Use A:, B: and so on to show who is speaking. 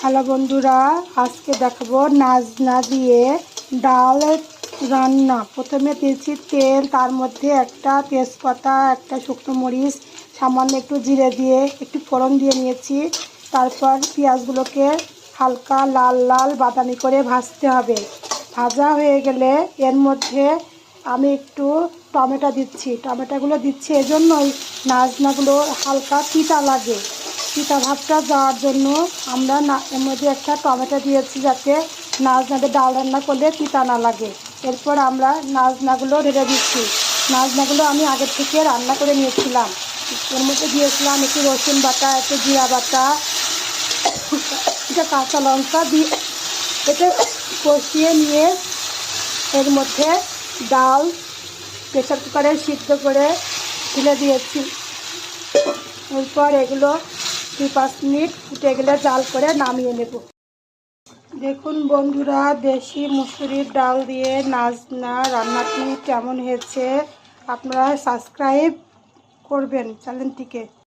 A: Hello বন্ধুরা, আজকে দেখাবো নাজনা দিয়ে ডাল রান্না। প্রথমে দিয়েছি তেল, তার মধ্যে একটা তেজপাতা, একটা শুকনো মরিচ, সামান্য একটু জিরে দিয়ে একটু ফোড়ন দিয়ে নিয়েছি। তারপর পেঁয়াজগুলোকে হালকা লাল লাল বাদামি করে ভাজতে হবে। ভাজা হয়ে গেলে এর মধ্যে আমি একটু টমেটো দিচ্ছি। টমেটোগুলো দিচ্ছি এজন্যই নাজনাগুলো হালকা তিতা লাগে। তিতা ভাবটা যাওয়ার জন্য আমরা এর মধ্যে একটা টমেটো দিয়েছি, যাতে নাজনাতে ডাল রান্না করলে তিতা না লাগে। এরপর আমরা নাজনাগুলো ঢেলে দিচ্ছি। নাজনাগুলো আমি আগের থেকে রান্না করে নিয়েছিলাম। এর মধ্যে দিয়েছিলাম একটু রসুন বাটা, একটু জিরা বাটা, এটা কাঁচা লঙ্কা দিয়ে এটা কষিয়ে নিয়ে এর মধ্যে ডাল প্রেসার কুকারে সিদ্ধ করে তুলে দিয়েছি। এরপর এগুলো 2-5 মিনিট ফুটে গেলে জাল করে নামিয়ে নেব। দেখুন বন্ধুরা, দেশি মুসুরির ডাল দিয়ে নাজনা রান্নাটি কেমন হয়েছে আপনারা সাবস্ক্রাইব করবেন চ্যানেলটিকে।